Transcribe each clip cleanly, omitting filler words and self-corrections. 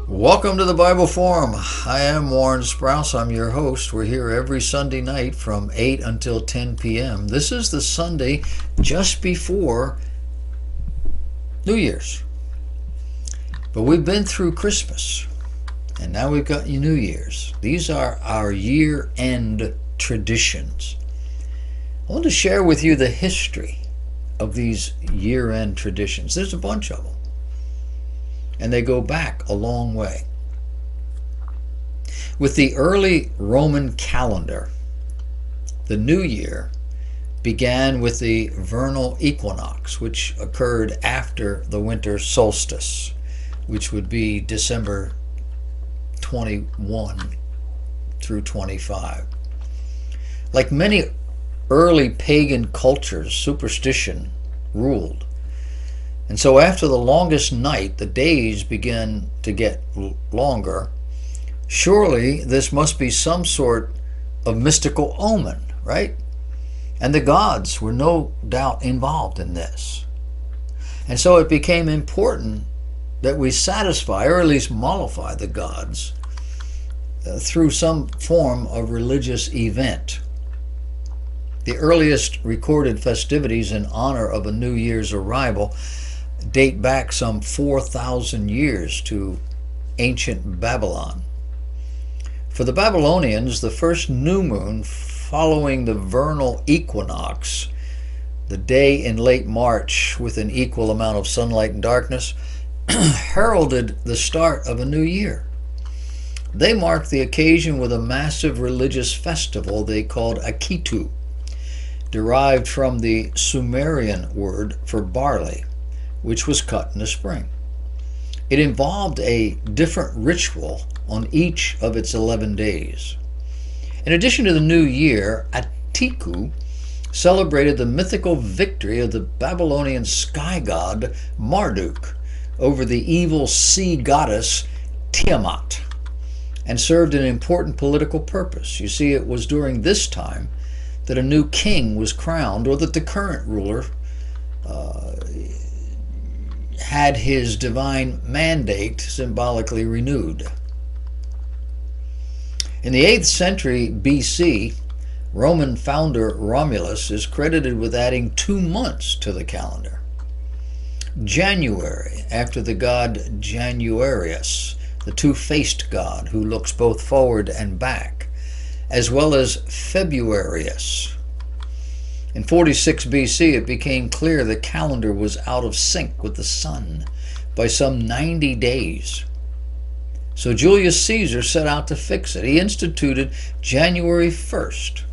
Welcome to the Bible Forum. I am Warren Sprouse. I'm your host. We're here every Sunday night from 8 until 10 p.m. This is the Sunday just before New Year's. But we've been through Christmas, and now we've got New Year's. These are our year-end traditions. I want to share with you the history of these year-end traditions. There's a bunch of them, and they go back a long way. With the early Roman calendar, the new year began with the vernal equinox, which occurred after the winter solstice, which would be December 21 through 25. Like many early pagan cultures, superstition ruled. And so after the longest night, the days began to get longer. Surely this must be some sort of mystical omen, right? And the gods were no doubt involved in this. And so it became important that we satisfy, or at least mollify, the gods through some form of religious event. The earliest recorded festivities in honor of a New Year's arrival date back some 4,000 years to ancient Babylon. For the Babylonians, the first new moon following the vernal equinox, the day in late March with an equal amount of sunlight and darkness, heralded the start of a new year. They marked the occasion with a massive religious festival they called Akitu, derived from the Sumerian word for barley, which was cut in the spring. It involved a different ritual on each of its 11 days. In addition to the new year, Atiku celebrated the mythical victory of the Babylonian sky god Marduk over the evil sea goddess Tiamat, and served an important political purpose. You see, it was during this time that a new king was crowned, or that the current ruler had his divine mandate symbolically renewed. In the 8th century BC, Roman founder Romulus is credited with adding 2 months to the calendar. January, after the god Januarius, the two-faced god who looks both forward and back, as well as Februarius. In 46 BC, it became clear the calendar was out of sync with the sun by some 90 days. So Julius Caesar set out to fix it. He instituted January 1st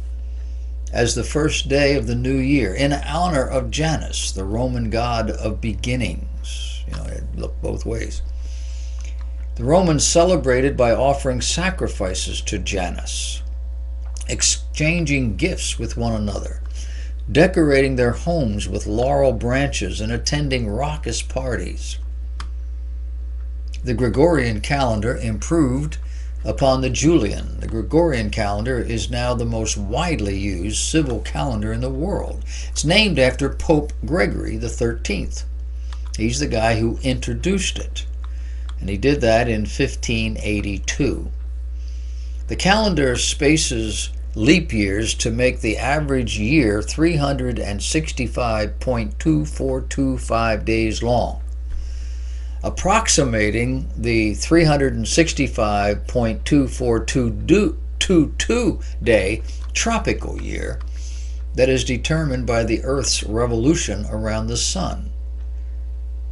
as the first day of the new year in honor of Janus, the Roman god of beginnings. It looked both ways. The Romans celebrated by offering sacrifices to Janus, exchanging gifts with one another, decorating their homes with laurel branches, and attending raucous parties. The Gregorian calendar improved upon the Julian. The Gregorian calendar is now the most widely used civil calendar in the world. It's named after Pope Gregory the 13th. He's the guy who introduced it, and he did that in 1582. The calendar spaces leap years to make the average year 365.2425 days long, approximating the 365.2422 day tropical year that is determined by the Earth's revolution around the sun.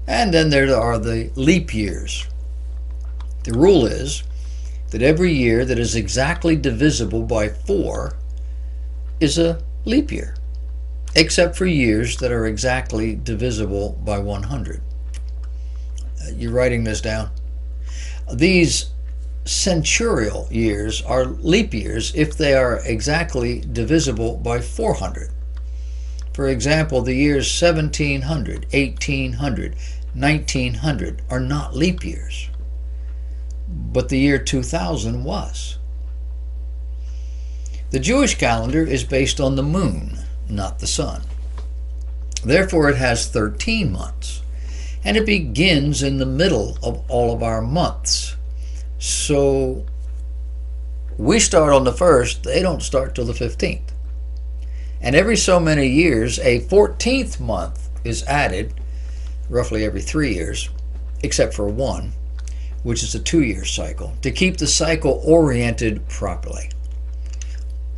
And then there are the leap years. The rule is that every year that is exactly divisible by 4 is a leap year, except for years that are exactly divisible by 100. You're writing this down? These centurial years are leap years if they are exactly divisible by 400. For example, the years 1700, 1800, 1900 are not leap years, but the year 2000 was. The Jewish calendar is based on the moon, not the sun. Therefore, it has 13 months, and it begins in the middle of all of our months. So we start on the 1st, they don't start till the 15th. And every so many years, a 14th month is added, roughly every 3 years, except for one, which is a 2-year cycle, to keep the cycle oriented properly.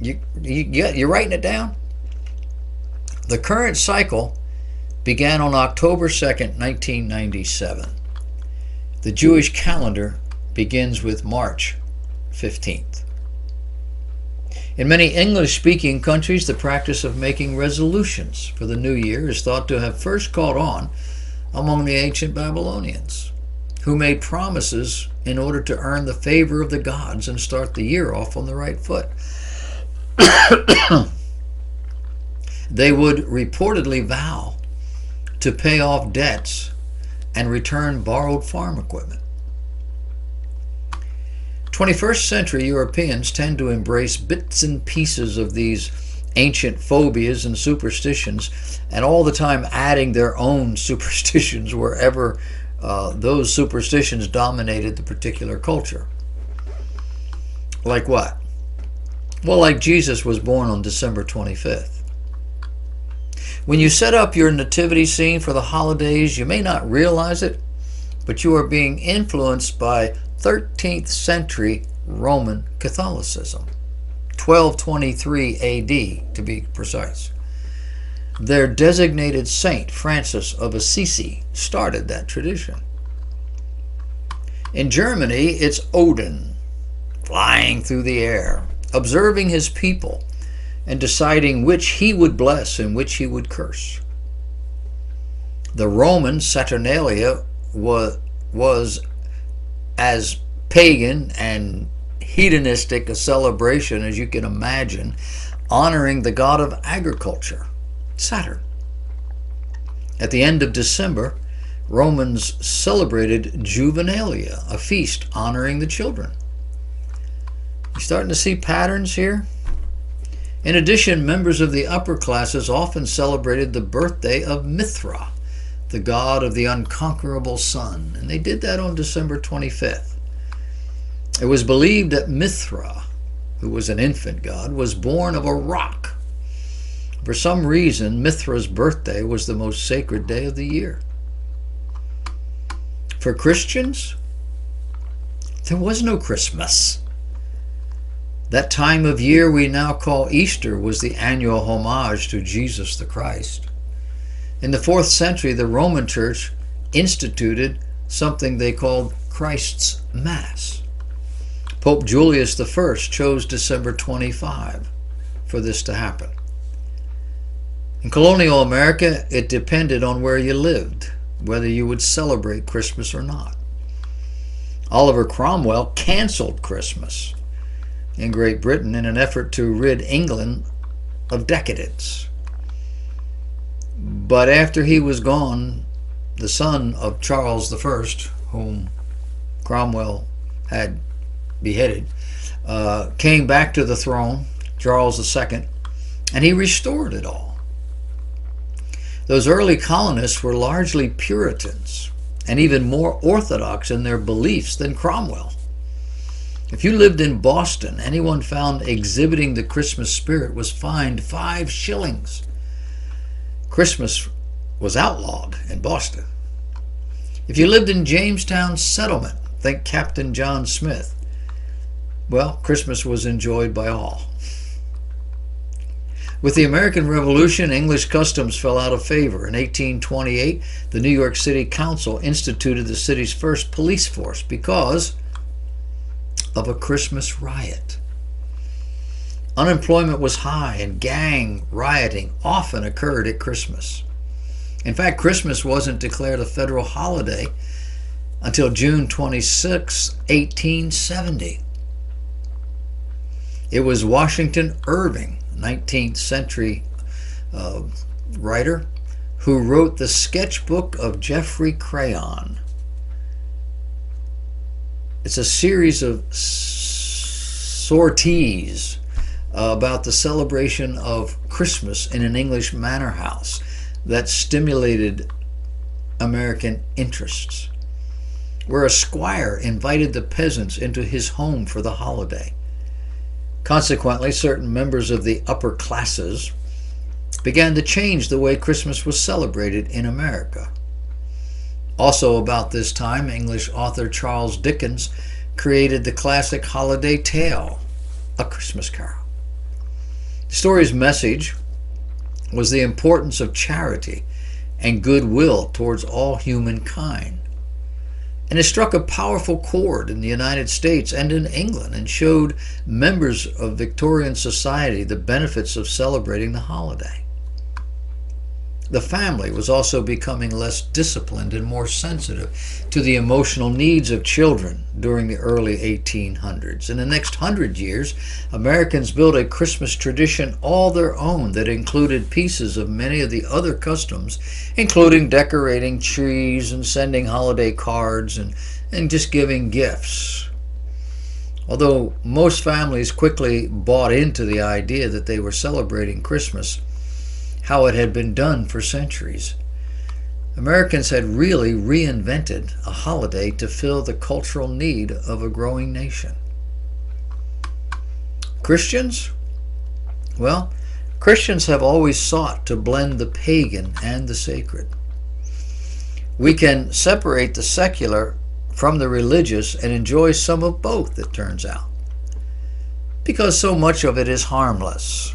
You're writing it down? The current cycle began on October 2nd, 1997. The Jewish calendar begins with March 15th. In many English-speaking countries, the practice of making resolutions for the new year is thought to have first caught on among the ancient Babylonians, who made promises in order to earn the favor of the gods and start the year off on the right foot. They would reportedly vow to pay off debts and return borrowed farm equipment. 21st century Europeans tend to embrace bits and pieces of these ancient phobias and superstitions, and all the time adding their own superstitions wherever those superstitions dominated the particular culture. Like what? Well, like Jesus was born on December 25th. When you set up your nativity scene for the holidays, you may not realize it, but you are being influenced by 13th century Roman Catholicism, 1223 AD to be precise. Their designated saint, Francis of Assisi, started that tradition. In Germany, it's Odin, flying through the air, observing his people and deciding which he would bless and which he would curse. The Roman Saturnalia was as pagan and hedonistic a celebration as you can imagine, honoring the god of agriculture, Saturn. At the end of December, Romans celebrated Juvenalia, a feast honoring the children. You starting to see patterns here? In addition, members of the upper classes often celebrated the birthday of Mithra, the god of the unconquerable sun, and they did that on December 25th. It was believed that Mithra, who was an infant god, was born of a rock. For some reason, Mithra's birthday was the most sacred day of the year. For Christians, there was no Christmas. That time of year we now call Easter was the annual homage to Jesus the Christ. In the 4th century, the Roman Church instituted something they called Christ's Mass. Pope Julius I chose December 25 for this to happen. In colonial America, it depended on where you lived, whether you would celebrate Christmas or not. Oliver Cromwell canceled Christmas in Great Britain in an effort to rid England of decadence. But after he was gone, the son of Charles I, whom Cromwell had beheaded, came back to the throne, Charles II, and he restored it all. Those early colonists were largely Puritans and even more orthodox in their beliefs than Cromwell. If you lived in Boston, anyone found exhibiting the Christmas spirit was fined 5 shillings. Christmas was outlawed in Boston. If you lived in Jamestown Settlement, think Captain John Smith, well, Christmas was enjoyed by all. With the American Revolution, English customs fell out of favor. In 1828, the New York City Council instituted the city's first police force because of a Christmas riot. Unemployment was high and gang rioting often occurred at Christmas. In fact, Christmas wasn't declared a federal holiday until June 26, 1870. It was Washington Irving, 19th century writer, who wrote the Sketchbook of Geoffrey Crayon. It's a series of sorties about the celebration of Christmas in an English manor house that stimulated American interests. where a squire invited the peasants into his home for the holiday. Consequently, certain members of the upper classes began to change the way Christmas was celebrated in America. Also about this time, English author Charles Dickens created the classic holiday tale, A Christmas Carol. The story's message was the importance of charity and goodwill towards all humankind. And it struck a powerful chord in the United States and in England and showed members of Victorian society the benefits of celebrating the holiday. The family was also becoming less disciplined and more sensitive to the emotional needs of children during the early 1800s. In the next 100 years, Americans built a Christmas tradition all their own that included pieces of many of the other customs, including decorating trees and sending holiday cards and just giving gifts. Although most families quickly bought into the idea that they were celebrating Christmas how it had been done for centuries, Americans had really reinvented a holiday to fill the cultural need of a growing nation. Christians? Well, Christians have always sought to blend the pagan and the sacred. We can separate the secular from the religious and enjoy some of both, it turns out, because so much of it is harmless.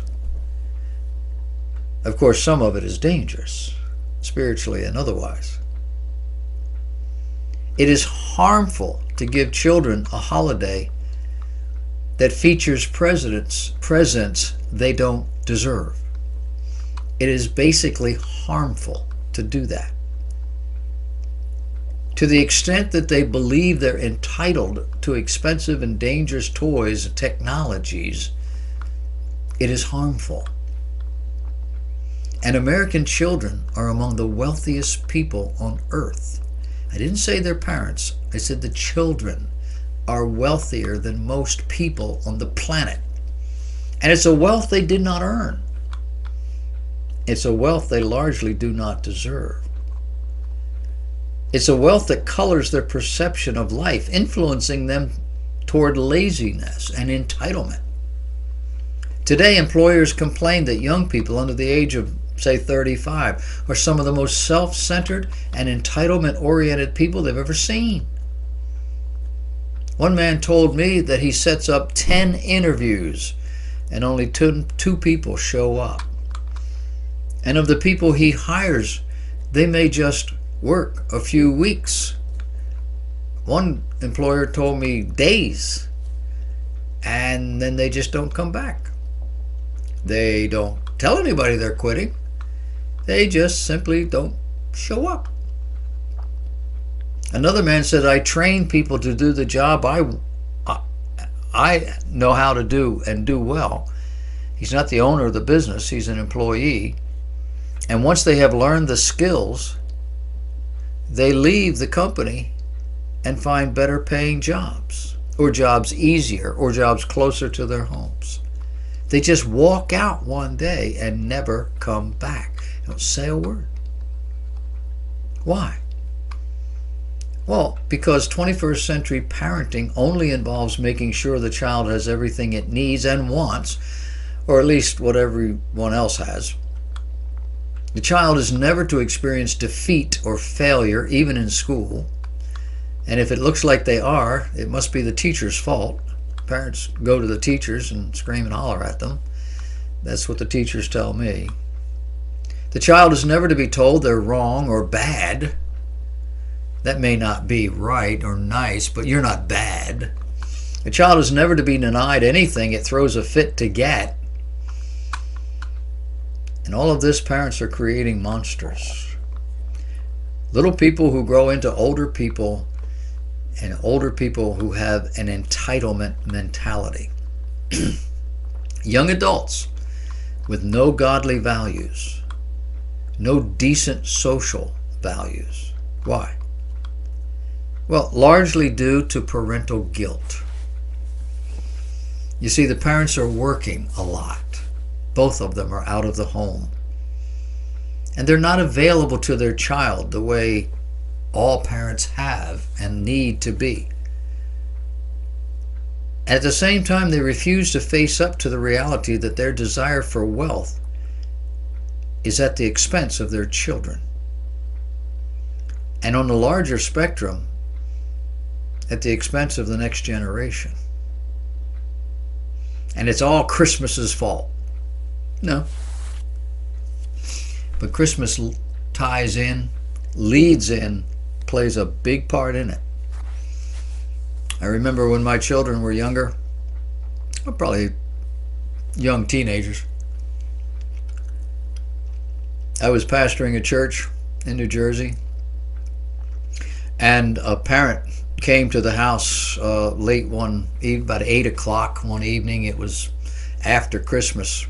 Of course, some of it is dangerous, spiritually and otherwise. It is harmful to give children a holiday that features presents they don't deserve. It is basically harmful to do that. To the extent that they believe they're entitled to expensive and dangerous toys and technologies, it is harmful. And American children are among the wealthiest people on earth. I didn't say their parents, I said the children are wealthier than most people on the planet. And it's a wealth they did not earn. It's a wealth they largely do not deserve. It's a wealth that colors their perception of life, influencing them toward laziness and entitlement. Today, employers complain that young people under the age of, say, 35 are some of the most self-centered and entitlement-oriented people they've ever seen. One man told me that he sets up 10 interviews and only two people show up. And of the people he hires, they may just work a few weeks. One employer told me days, and then they just don't come back. They don't tell anybody they're quitting. They just simply don't show up. Another man said, I train people to do the job I know how to do and do well. He's not the owner of the business, he's an employee. And once they have learned the skills, they leave the company and find better paying jobs, or jobs easier, or jobs closer to their homes. They just walk out one day and never come back. Don't say a word. Why? Well, because 21st century parenting only involves making sure the child has everything it needs and wants, or at least what everyone else has. The child is never to experience defeat or failure, even in school. And if it looks like they are, it must be the teacher's fault. Parents go to the teachers and scream and holler at them. That's what the teachers tell me. The child is never to be told they're wrong or bad. That may not be right or nice, but you're not bad. The child is never to be denied anything it throws a fit to get. And all of this, parents are creating monsters. Little people who grow into older people, and older people who have an entitlement mentality. Young adults with no godly values, no decent social values. Why? Well, largely due to parental guilt. You see, the parents are working a lot. Both of them are out of the home. And they're not available to their child the way all parents have and need to be. At the same time, they refuse to face up to the reality that their desire for wealth is at the expense of their children. And on the larger spectrum, at the expense of the next generation. And it's all Christmas's fault. No. But Christmas ties in, leads in, plays a big part in it. I remember when my children were younger, probably young teenagers, I was pastoring a church in New Jersey, and a parent came to the house late about 8 o'clock one evening. It was after Christmas,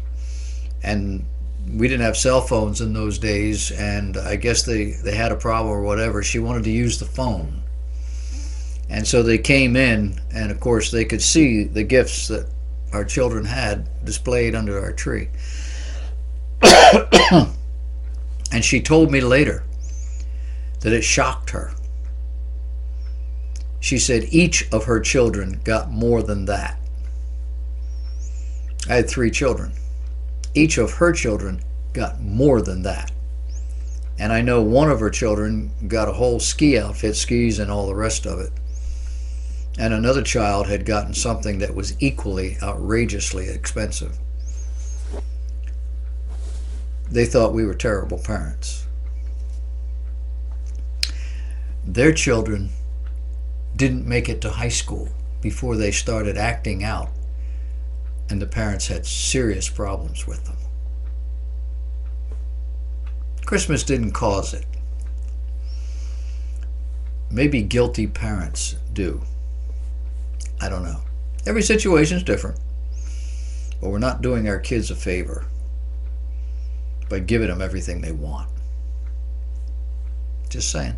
and we didn't have cell phones in those days, and I guess they had a problem or whatever. She wanted to use the phone. And so they came in, and of course they could see the gifts that our children had displayed under our tree. And she told me later that it shocked her. She said each of her children got more than that. I had 3 children. Each of her children got more than that. And I know one of her children got a whole ski outfit, skis and all the rest of it. And another child had gotten something that was equally outrageously expensive. They thought we were terrible parents. Their children didn't make it to high school before they started acting out, and the parents had serious problems with them. Christmas didn't cause it. Maybe guilty parents do. I don't know. Every situation is different. But we're not doing our kids a favor by giving them everything they want. Just saying.